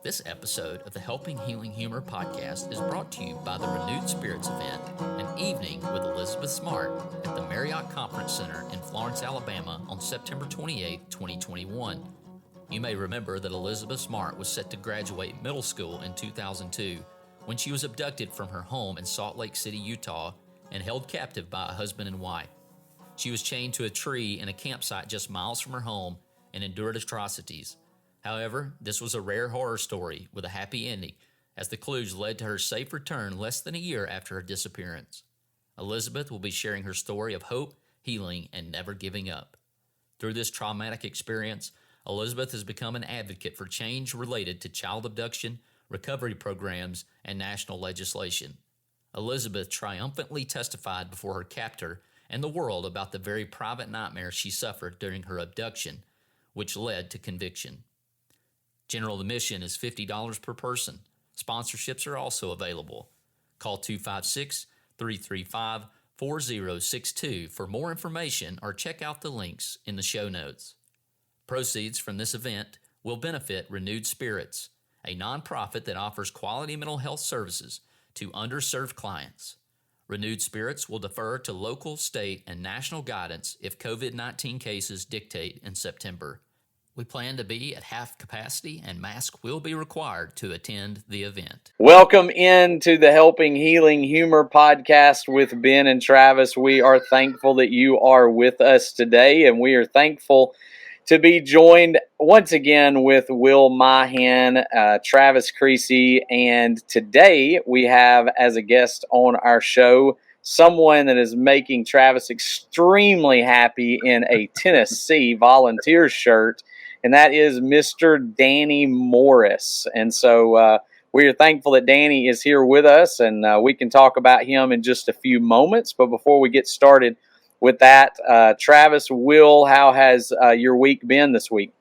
This episode of the Helping Healing Humor podcast is brought to you by the Renewed Spirits event, an evening with Elizabeth Smart at the Marriott Conference Center in Florence, Alabama on September 28, 2021. You may remember that Elizabeth Smart was set to graduate middle school in 2002 when she was abducted from her home in Salt Lake City, Utah, and held captive by a husband and wife. She was chained to a tree in a campsite just miles from her home and endured atrocities. However, this was a rare horror story with a happy ending, as the clues led to her safe return less than a year after her disappearance. Elizabeth will be sharing her story of hope, healing, and never giving up. Through this traumatic experience, Elizabeth has become an advocate for change related to child abduction, recovery programs, and national legislation. Elizabeth triumphantly testified before her captor and the world about the very private nightmare she suffered during her abduction, which led to conviction. General admission is $50 per person. Sponsorships are also available. Call 256-335-4062 for more information or check out the links in the show notes. Proceeds from this event will benefit Renewed Spirits, a nonprofit that offers quality mental health services to underserved clients. Renewed Spirits will defer to local, state, and national guidance if COVID-19 cases dictate in September. We plan to be at half capacity, and masks will be required to attend the event. Welcome into the Helping Healing Humor podcast with Ben and Travis. We are thankful that you are with us today, and we are thankful to be joined once again with Will Mahan, Travis Creasy, and today we have as a guest on our show someone that is making Travis extremely happy in a Tennessee Volunteers shirt, and that is Mr. Danny Morris. And so we are thankful that Danny is here with us, and we can talk about him in just a few moments. But before we get started with that, Travis, Will, how has your week been this week?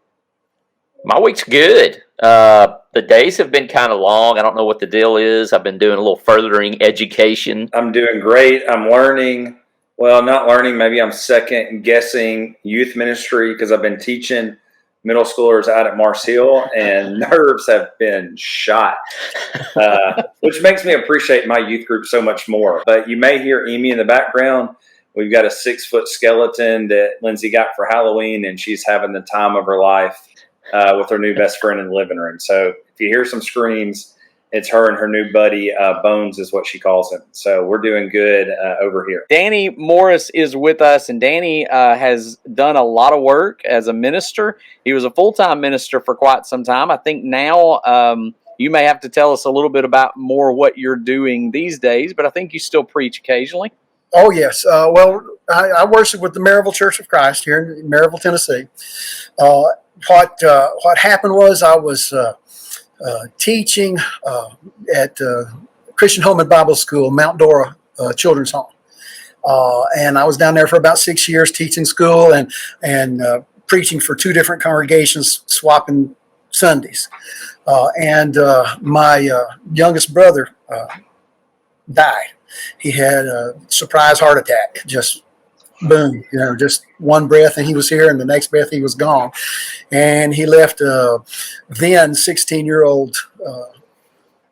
My week's good. The days have been kind of long. I don't know what the deal is. I've been doing a little furthering education. I'm doing great. I'm learning. Well, not learning. Maybe I'm second guessing youth ministry because I've been teaching middle schoolers out at Mars Hill, and nerves have been shot, which makes me appreciate my youth group so much more. But you may hear Amy in the background. We've got a 6-foot skeleton that Lindsay got for Halloween, and she's having the time of her life with her new best friend in the living room. So if you hear some screams, it's her and her new buddy, Bones is what she calls him. So we're doing good over here. Danny Morris is with us, and Danny has done a lot of work as a minister. He was a full-time minister for quite some time. I think now you may have to tell us a little bit about more what you're doing these days, but I think you still preach occasionally. Oh, yes. I worship with the Maryville Church of Christ here in Maryville, Tennessee. What happened was I was teaching at Christian Home and Bible School, Mount Dora Children's Home. And I was down there for about 6 years teaching school and preaching for 2 different congregations, swapping Sundays. And my youngest brother died. He had a surprise heart attack, just boom, just one breath and he was here, and the next breath he was gone. And he left a then 16-year-old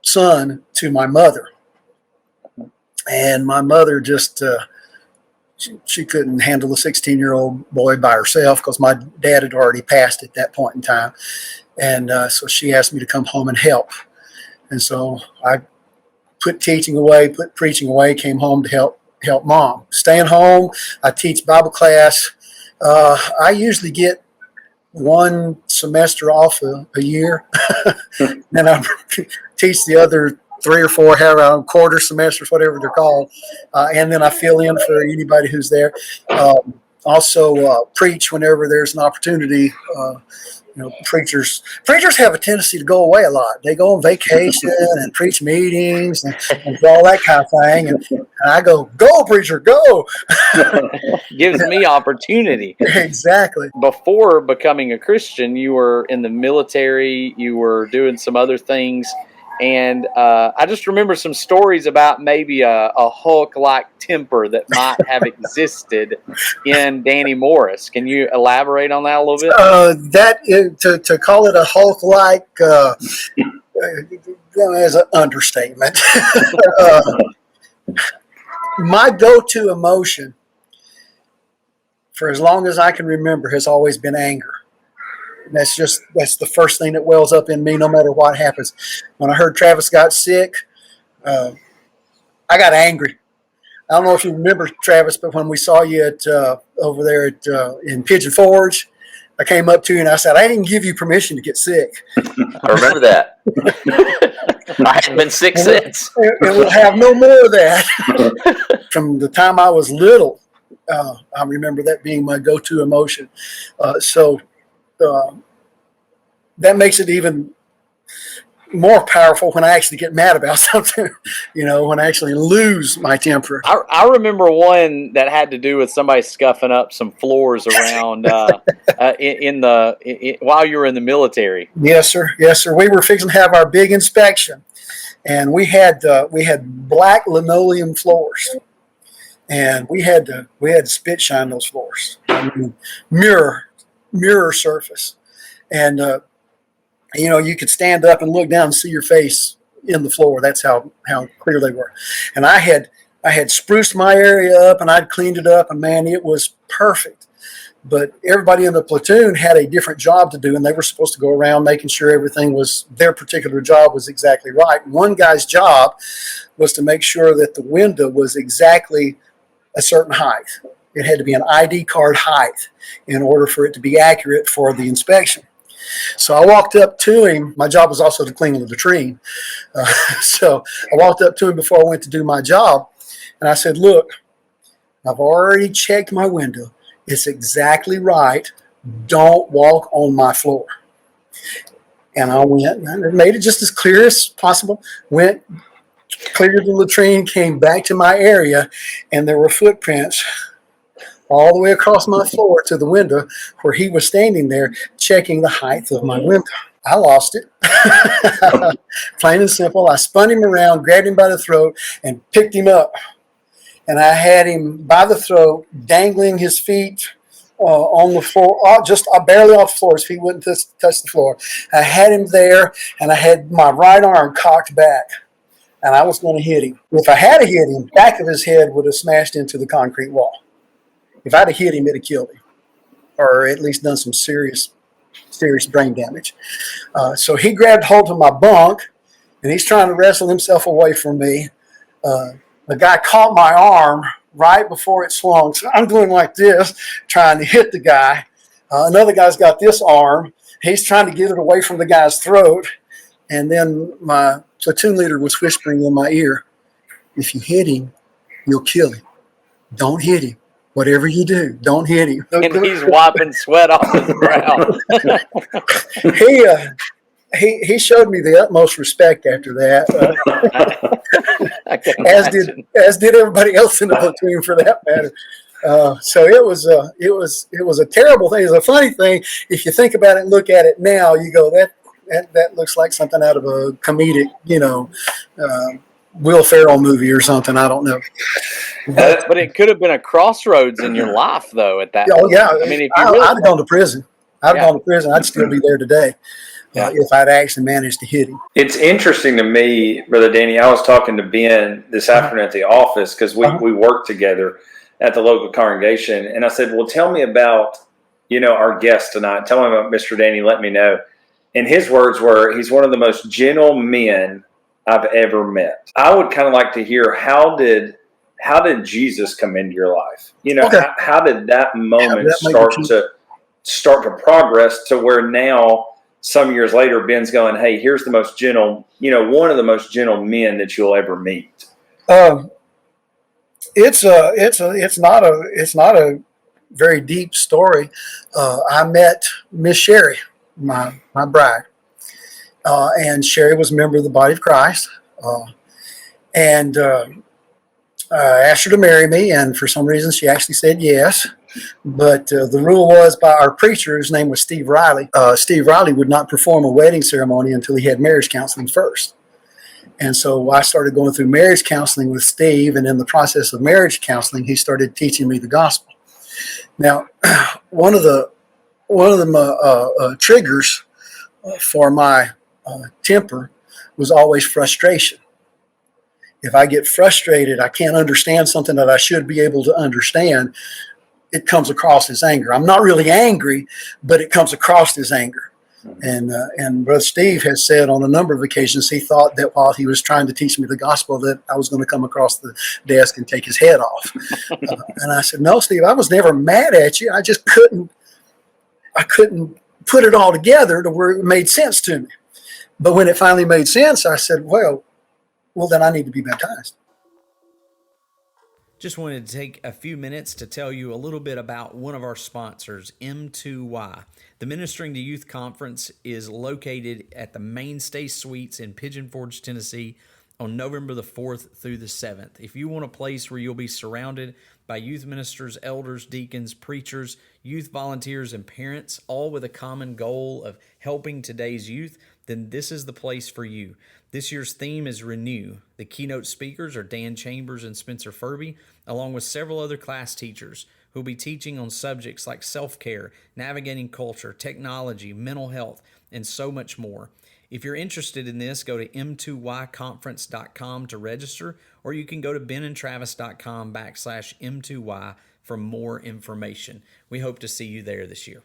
son to my mother. And my mother just, she couldn't handle a 16-year-old boy by herself because my dad had already passed at that point in time. And so she asked me to come home and help. And so I put teaching away, put preaching away, came home to help mom. Staying home, I teach Bible class. I usually get 1 semester off a year. And I teach the other 3 or 4 quarter semesters, whatever they're called. And then I fill in for anybody who's there. Also preach whenever there's an opportunity. Preachers have a tendency to go away a lot. They go on vacation and preach meetings and all that kind of thing. And I go, preacher, go. Gives me opportunity. Exactly. Before becoming a Christian, you were in the military. You were doing some other things. And I just remember some stories about maybe a Hulk-like temper that might have existed in Danny Morris. Can you elaborate on that a little bit? To call it a Hulk-like, as an understatement. My go-to emotion for as long as I can remember has always been anger. And that's the first thing that wells up in me no matter what happens. When I heard Travis got sick, I got angry. I don't know if you remember, Travis, but when we saw you at over there in Pigeon Forge, I came up to you and I said, I didn't give you permission to get sick. I remember that. I haven't been sick since. And we'll have no more of that. From the time I was little, I remember that being my go-to emotion. So that makes it even more powerful when I actually get mad about something, when I actually lose my temper. I remember one that had to do with somebody scuffing up some floors around while you were in the military. Yes, sir. Yes, sir. We were fixing to have our big inspection, and we had black linoleum floors, and we had to spit shine those floors. I mean, mirror surface, and you could stand up and look down and see your face in the floor. That's how clear they were. And I had spruced my area up and I'd cleaned it up, and man, it was perfect. But everybody in the platoon had a different job to do, and they were supposed to go around making sure their particular job was exactly right. One guy's job was to make sure that the window was exactly a certain height. It had to be an ID card height in order for it to be accurate for the inspection. So I walked up to him. My job was also to clean the latrine. So I walked up to him before I went to do my job, and I said, look, I've already checked my window. It's exactly right. Don't walk on my floor. And I went and made it just as clear as possible. Went, cleared the latrine, came back to my area, and there were footprints all the way across my floor to the window where he was standing there checking the height of my window. I lost it. Plain and simple. I spun him around, grabbed him by the throat, and picked him up. And I had him by the throat, dangling his feet on the floor, just barely off the floor. His feet wouldn't touch the floor. I had him there, and I had my right arm cocked back, and I was going to hit him. If I had hit him, the back of his head would have smashed into the concrete wall. If I'd have hit him, it'd have killed him, or at least done some serious brain damage. So he grabbed hold of my bunk, and he's trying to wrestle himself away from me. The guy caught my arm right before it swung. So I'm doing like this, trying to hit the guy. Another guy's got this arm. He's trying to get it away from the guy's throat. And then my platoon leader was whispering in my ear, if you hit him, you'll kill him. Don't hit him. Whatever you do, don't hit him. And he's wiping sweat off his brow. He showed me the utmost respect after that, as did everybody else in the platoon for that matter. So it was a terrible thing. It's a funny thing if you think about it and look at it now. You go that looks like something out of a comedic, Will Ferrell movie or something. I don't know. But it could have been a crossroads in your life, though. At that, oh yeah. I mean, if I'd have gone to prison. I'd still be there today. If I'd actually managed to hit him. It's interesting to me, Brother Danny. I was talking to Ben this afternoon at the office because we work together at the local congregation, and I said, "Well, tell me about our guest tonight. Tell me about Mr. Danny. Let me know." And his words were, "He's one of the most gentle men I've ever met." I would kind of like to hear how did Jesus come into your life? How did that moment start to progress to where now, some years later, Ben's going, hey, here's the most gentle, one of the most gentle men that you'll ever meet. It's not a very deep story. I met Miss Sherry, my bride, and Sherry was a member of the body of Christ, and I asked her to marry me, and for some reason she actually said yes. But the rule was by our preacher, whose name was Steve Riley. Steve Riley would not perform a wedding ceremony until he had marriage counseling first. And so I started going through marriage counseling with Steve, and in the process of marriage counseling, he started teaching me the gospel. Now, one of the triggers for my temper was always frustration. If I get frustrated, I can't understand something that I should be able to understand, it comes across as anger. I'm not really angry, but it comes across as anger. And Brother Steve has said on a number of occasions he thought that while he was trying to teach me the gospel that I was going to come across the desk and take his head off. And I said, no, Steve, I was never mad at you. I just couldn't put it all together to where it made sense to me. But when it finally made sense, I said, well, then I need to be baptized. Just wanted to take a few minutes to tell you a little bit about one of our sponsors, M2Y. The Ministering to Youth Conference is located at the Mainstay Suites in Pigeon Forge, Tennessee on November the 4th through the 7th. If you want a place where you'll be surrounded by youth ministers, elders, deacons, preachers, youth volunteers, and parents, all with a common goal of helping today's youth, then this is the place for you. This year's theme is Renew. The keynote speakers are Dan Chambers and Spencer Furby, along with several other class teachers who will be teaching on subjects like self-care, navigating culture, technology, mental health, and so much more. If you're interested in this, go to m2yconference.com to register, or you can go to benandtravis.com/m2y for more information. We hope to see you there this year.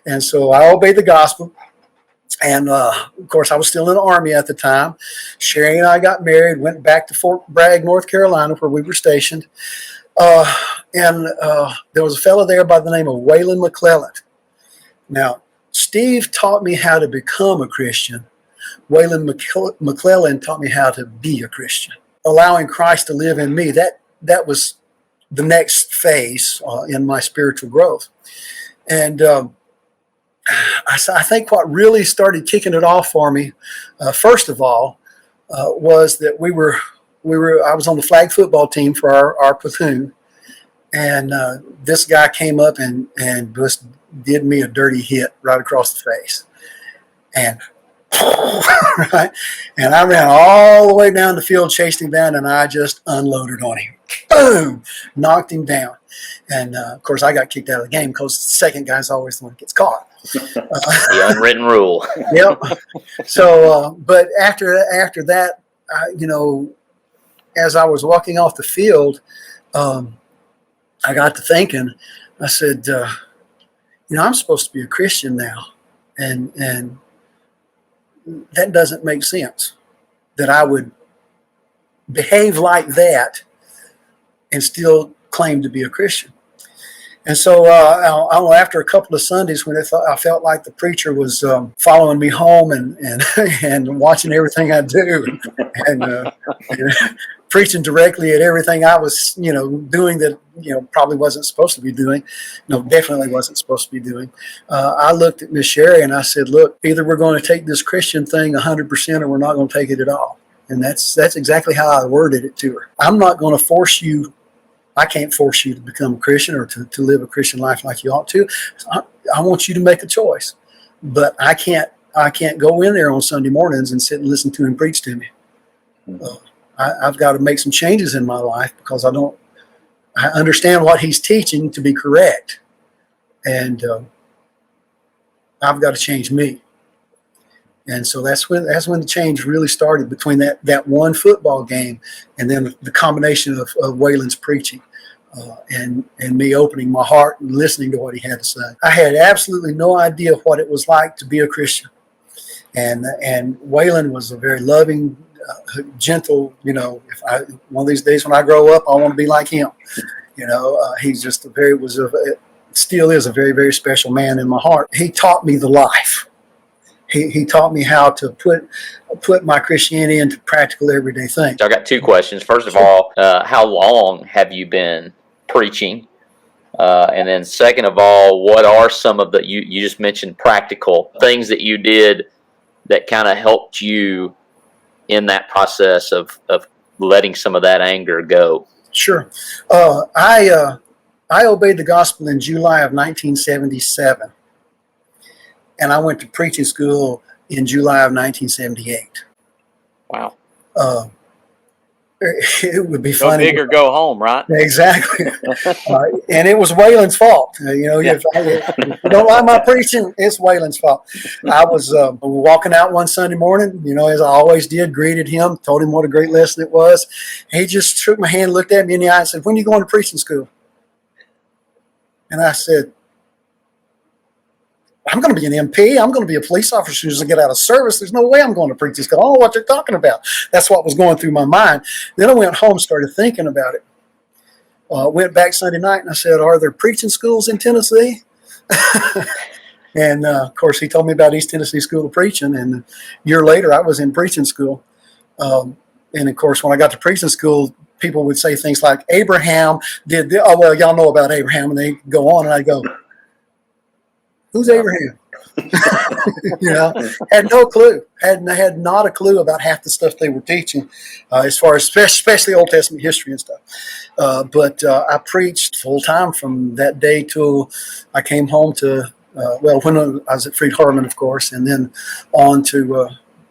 And so I obeyed the gospel. And, of course, I was still in the Army at the time. Sherry and I got married, went back to Fort Bragg, North Carolina, where we were stationed. And there was a fellow there by the name of Waylon McClellan. Now, Steve taught me how to become a Christian. Waylon McClellan taught me how to be a Christian. Allowing Christ to live in me, that was the next phase in my spiritual growth. And I think what really started kicking it off for me, first of all, was that I was on the flag football team for our platoon, and this guy came up and just did me a dirty hit right across the face, and right, and I ran all the way down the field, chased him down, and I just unloaded on him. Boom! Knocked him down. And, of course, I got kicked out of the game because the second guy's always the one that gets caught. The unwritten rule. Yep. So, but after that, as I was walking off the field, I got to thinking, I said, I'm supposed to be a Christian now. And that doesn't make sense that I would behave like that and still claim to be a Christian. And so after a couple of Sundays when I felt like the preacher was following me home and watching everything I do and preaching directly at everything I was, doing that, probably wasn't supposed to be doing. No, definitely wasn't supposed to be doing. I looked at Miss Sherry and I said, look, either we're going to take this Christian thing 100% or we're not going to take it at all. And that's exactly how I worded it to her. I'm not going to force you. I can't force you to become a Christian or to live a Christian life like you ought to. I want you to make a choice, but I can't go in there on Sunday mornings and sit and listen to him preach to me. I've got to make some changes in my life because I understand what he's teaching to be correct, and I've got to change me. And so that's when the change really started between that one football game and then the combination of Waylon's preaching and me opening my heart and listening to what he had to say. I had absolutely no idea what it was like to be a Christian. And Waylon was a very loving, gentle, one of these days when I grow up, I want to be like him. He's just still is a very, very special man in my heart. He taught me the life. He taught me how to put my Christianity into practical everyday things. So I got two questions. First of all, how long have you been preaching? And then second of all, what are some of you just mentioned practical things that you did that kind of helped you in that process of letting some of that anger go? Sure. I obeyed the gospel in July of 1977. And I went to preaching school in July of 1978. Wow. it would be Go funny. big or go home, right? Exactly. And it was Waylon's fault. If you don't like my preaching, it's Waylon's fault. I was walking out one Sunday morning, as I always did, greeted him, told him what a great lesson it was. He just shook my hand, looked at me in the eye and said, "When are you going to preaching school?" And I said, "I'm going to be an MP. I'm going to be a police officer as soon as I get out of service. There's no way I'm going to preach this. I don't know what they're talking about." That's what was going through my mind. Then I went home, started thinking about it. Went back Sunday night and I said, "Are there preaching schools in Tennessee?" And of course, he told me about East Tennessee School of Preaching. And a year later, I was in preaching school. And of course, when I got to preaching school, people would say things like, "Abraham did this." "Oh, well, y'all know about Abraham." And they go on, and I go, "Who's Abraham?" Had no clue. Had not a clue about half the stuff they were teaching, as far as especially Old Testament history and stuff. But I preached full time from that day till I came home to when I was at Freed Hardeman, of course, and then on to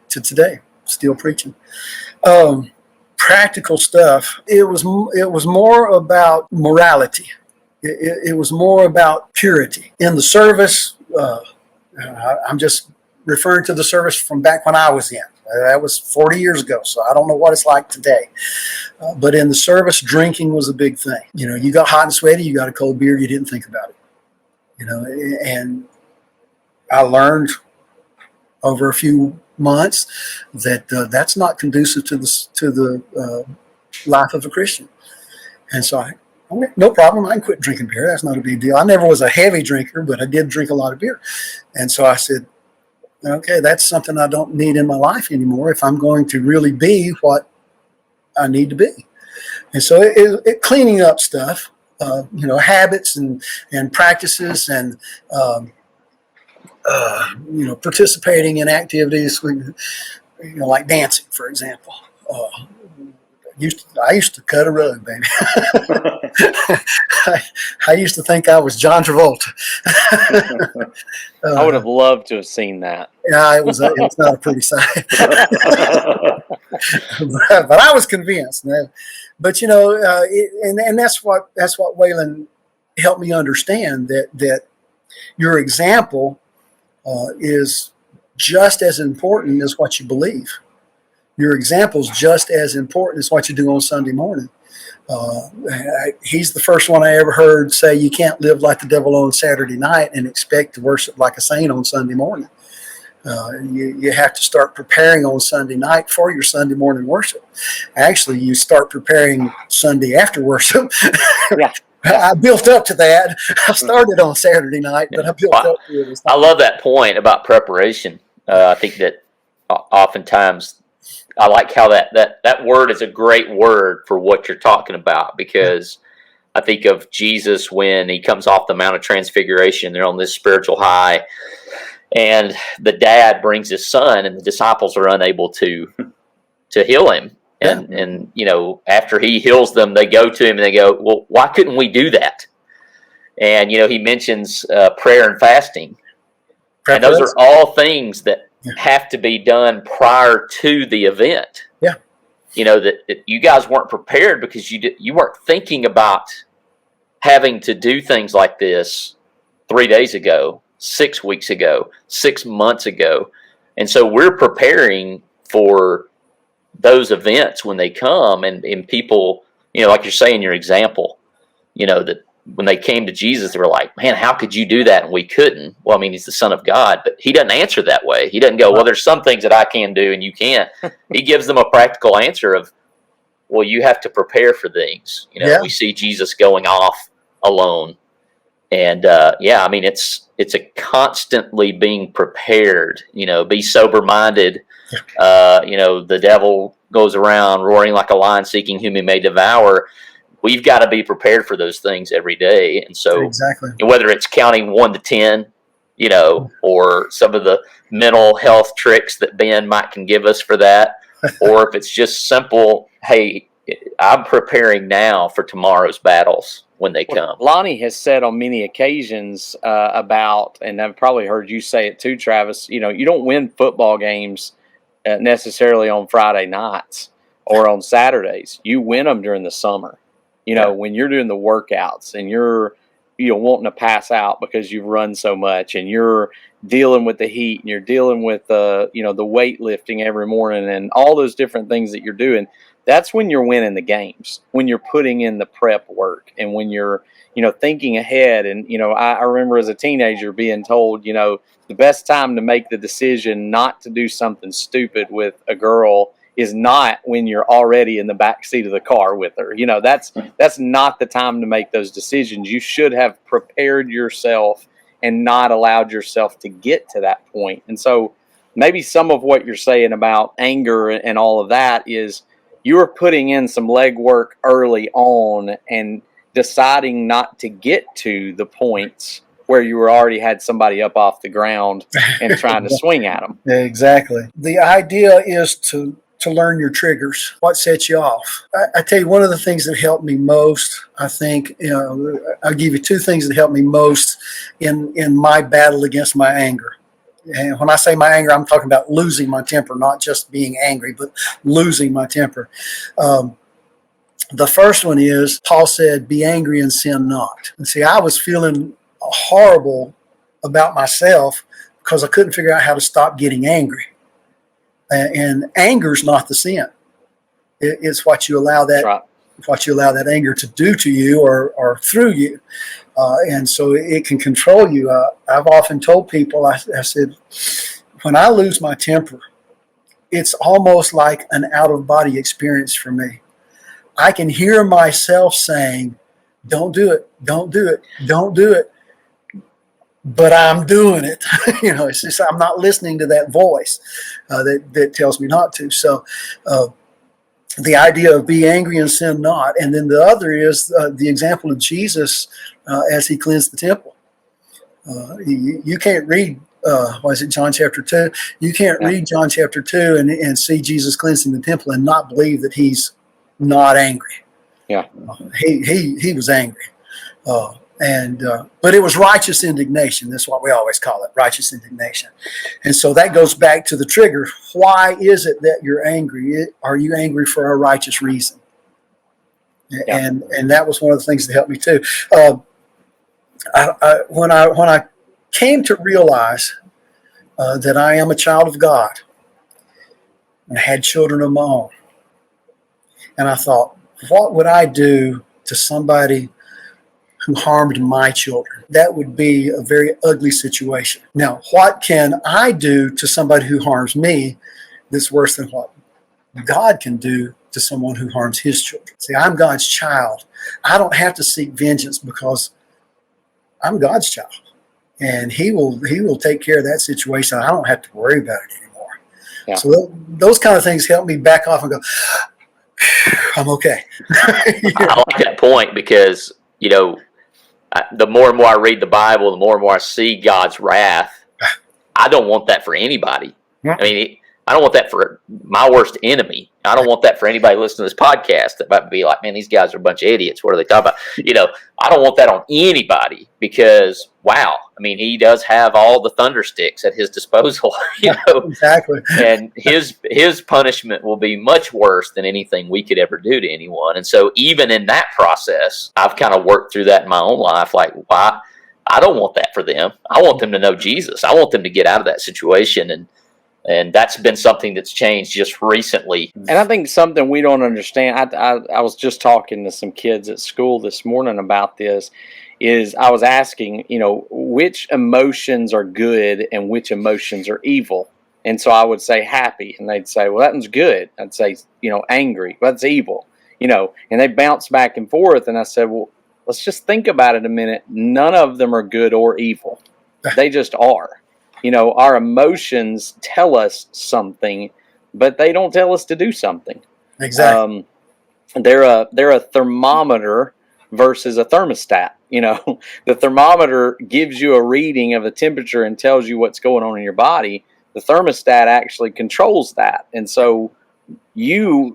today, still preaching. Practical stuff. It was more about morality. It was more about purity in the service. I'm just referring to the service from back when I was in. That was 40 years ago, so I don't know what it's like today. But in the service, drinking was a big thing. You got hot and sweaty, you got a cold beer, you didn't think about it. And I learned over a few months that that's not conducive to the life of a Christian. And so no problem. I can quit drinking beer. That's not a big deal. I never was a heavy drinker, but I did drink a lot of beer. And so I said, okay, that's something I don't need in my life anymore if I'm going to really be what I need to be. And so it cleaning up stuff, habits and practices and, participating in activities, like dancing, for example. I used to cut a rug, baby. I used to think I was John Travolta. I would have loved to have seen that. Yeah, it was not a pretty sight. But I was convinced. But and that's what Waylon helped me understand, that your example is just as important as what you believe. Your example is just as important as what you do on Sunday morning. He's the first one I ever heard say you can't live like the devil on Saturday night and expect to worship like a saint on Sunday morning. You have to start preparing on Sunday night for your Sunday morning worship. Actually, you start preparing Sunday after worship. Yeah. I built up to that. I started on Saturday night, but I built up to it. I love that point about preparation. I think that oftentimes I like how that word is a great word for what you're talking about, because I think of Jesus when he comes off the Mount of Transfiguration. They're on this spiritual high, and the dad brings his son, and the disciples are unable to heal him. And after he heals them, they go to him and they go, "Well, why couldn't we do that?" And he mentions prayer and fasting, and those are all things that have to be done prior to the event. Yeah. That you guys weren't prepared because you weren't thinking about having to do things like this 3 days ago, 6 weeks ago, 6 months ago. And so we're preparing for those events when they come, and people, like you're saying, your example, that when they came to Jesus, they were like, "Man, how could you do that?" And we couldn't. Well, I mean, he's the Son of God, but he doesn't answer that way. He doesn't go, "Well, there's some things that I can do and you can't." He gives them a practical answer of, "Well, you have to prepare for things." We see Jesus going off alone. And I mean, it's a constantly being prepared, be sober minded. The devil goes around roaring like a lion seeking whom he may devour. We've got to be prepared for those things every day. And so exactly, whether it's counting 1 to 10, or some of the mental health tricks that Ben can give us for that, or if it's just simple, hey, I'm preparing now for tomorrow's battles when they come. Lonnie has said on many occasions about, and I've probably heard you say it too, Travis, you don't win football games necessarily on Friday nights. or on Saturdays. You win them during the summer. When you're doing the workouts and you're wanting to pass out because you've run so much, and you're dealing with the heat, and you're dealing with the weightlifting every morning and all those different things that you're doing. That's when you're winning the games, when you're putting in the prep work, and when you're thinking ahead. And I remember as a teenager being told the best time to make the decision not to do something stupid with a girl is not when you're already in the back seat of the car with her. That's not the time to make those decisions. You should have prepared yourself and not allowed yourself to get to that point. And so maybe some of what you're saying about anger and all of that is you were putting in some legwork early on and deciding not to get to the points where you were already had somebody up off the ground and trying to swing at them. Exactly. The idea is to learn your triggers, what sets you off. I tell you, one of the things that helped me most, I think, I'll give you two things that helped me most in my battle against my anger. And when I say my anger, I'm talking about losing my temper, not just being angry, but losing my temper. The first one is, Paul said, be angry and sin not. And see, I was feeling horrible about myself because I couldn't figure out how to stop getting angry. And anger's not the sin. It's what you allow that, right. What you allow that anger to do to you or through you. And so it can control you. I've often told people, I said, when I lose my temper, it's almost like an out-of-body experience for me. I can hear myself saying, don't do it, don't do it, don't do it. But I'm doing it. It's just I'm not listening to that voice that tells me not to. So the idea of be angry and sin not. And then the other is the example of Jesus as he cleansed the temple. You can't read, John chapter 2? You can't read John chapter 2 and see Jesus cleansing the temple and not believe that he's not angry. Yeah. He was angry. But it was righteous indignation. That's what we always call it, righteous indignation. And so that goes back to the trigger. Why is it that you're angry? Are you angry for a righteous reason? Yeah. And that was one of the things that helped me too. When I came to realize that I am a child of God and had children of my own, and I thought, what would I do to somebody who harmed my children? That would be a very ugly situation. Now, what can I do to somebody who harms me that's worse than what God can do to someone who harms his children? See, I'm God's child. I don't have to seek vengeance because I'm God's child. And he will take care of that situation. I don't have to worry about it anymore. Yeah. So those kind of things help me back off and go, I'm okay. I like that point because, the more and more I read the Bible, the more and more I see God's wrath. I don't want that for anybody. Yeah. I mean, I don't want that for my worst enemy. I don't want that for anybody listening to this podcast that might be like, man, these guys are a bunch of idiots. What are they talking about? I don't want that on anybody because, wow, I mean, he does have all the thunder sticks at his disposal, Exactly. And his punishment will be much worse than anything we could ever do to anyone. And so even in that process, I've kind of worked through that in my own life. Like, why? I don't want that for them. I want them to know Jesus. I want them to get out of that situation. And that's been something that's changed just recently. And I think something we don't understand, I was just talking to some kids at school this morning about this, is I was asking, which emotions are good and which emotions are evil. And so I would say happy, and they'd say, well, that one's good. I'd say, angry, that's evil, and they bounce back and forth. And I said, well, let's just think about it a minute. None of them are good or evil. They just are. Our emotions tell us something, but they don't tell us to do something. Exactly. They're a thermometer versus a thermostat. The thermometer gives you a reading of the temperature and tells you what's going on in your body. The thermostat actually controls that. And so maybe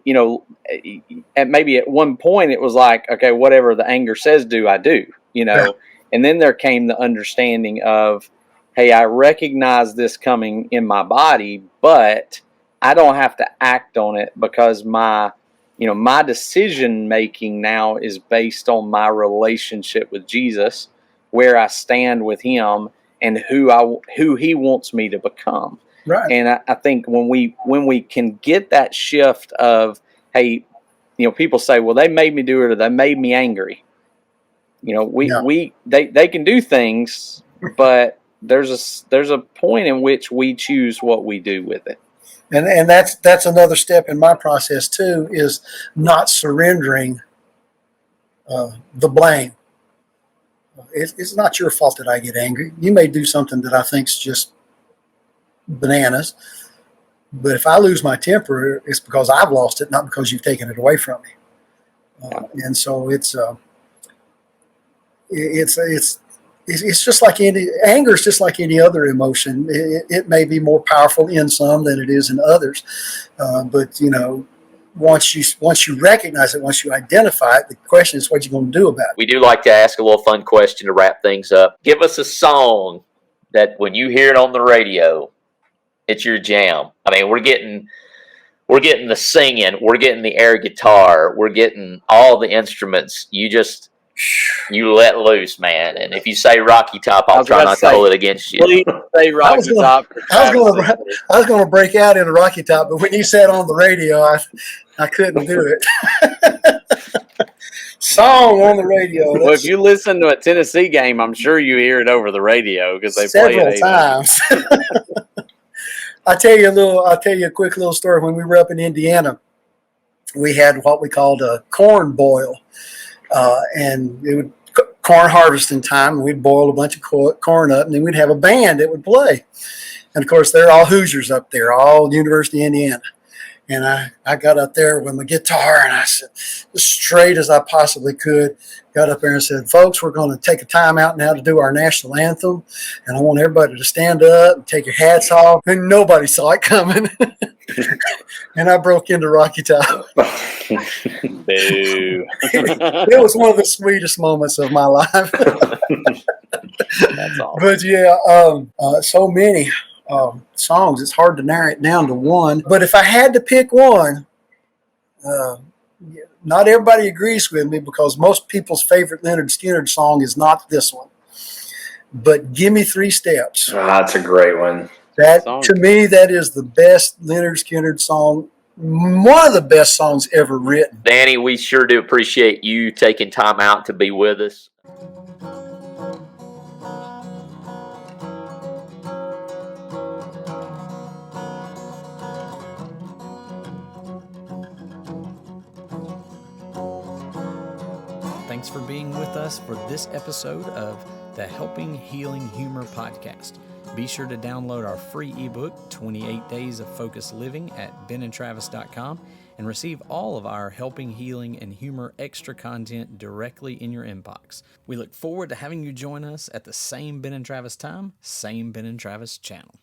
at one point it was like, okay, whatever the anger says do, I do, Yeah. And then there came the understanding of, hey, I recognize this coming in my body, but I don't have to act on it because my my decision making now is based on my relationship with Jesus, where I stand with him and who he wants me to become. Right. And I think when we can get that shift of, hey, people say, well, they made me do it, or they made me angry. They can do things, but there's a point in which we choose what we do with it. And that's another step in my process too, is not surrendering the blame. It's not your fault that I get angry. You may do something that I think's just bananas, but if I lose my temper, it's because I've lost it, not because you've taken it away from me. And so it's just like anger is just like any other emotion. It may be more powerful in some than it is in others, but once you recognize it, once you identify it, the question is what you're going to do about it. We do like to ask a little fun question to wrap things up. Give us a song that when you hear it on the radio, it's your jam. I mean, we're getting the singing, we're getting the air guitar, we're getting all the instruments. You let loose, man. And if you say Rocky Top, I'll try not to hold it against you. Please say Rocky Top. I was going to break out into Rocky Top, but when you said on the radio, I couldn't do it. Song on the radio. Well, if you listen to a Tennessee game, I'm sure you hear it over the radio because they play it several times. I'll tell you a quick little story. When we were up in Indiana, we had what we called a corn boil. And it would corn harvesting time, and we'd boil a bunch of corn up, and then we'd have a band that would play. And of course, they're all Hoosiers up there, all University of Indiana. And I got up there with my guitar, and I said, as straight as I possibly could, got up there and said, folks, we're going to take a time out now to do our national anthem. And I want everybody to stand up and take your hats off. And nobody saw it coming. And I broke into Rocky Top. Boo. It was one of the sweetest moments of my life. That's awesome. But yeah, so many songs, it's hard to narrow it down to one. But if I had to pick one, not everybody agrees with me, because most people's favorite Leonard Skinner song is not this one. But Give Me 3 Steps. That's a great one. That, to me, that is the best Leonard Skinner song, one of the best songs ever written. Danny, we sure do appreciate you taking time out to be with us. Thanks for being with us for this episode of the Helping Healing Humor podcast. Be sure to download our free ebook, 28 Days of Focused Living, at benandtravis.com and receive all of our Helping Healing and Humor extra content directly in your inbox. We look forward to having you join us at the same Ben and Travis time, same Ben and Travis channel.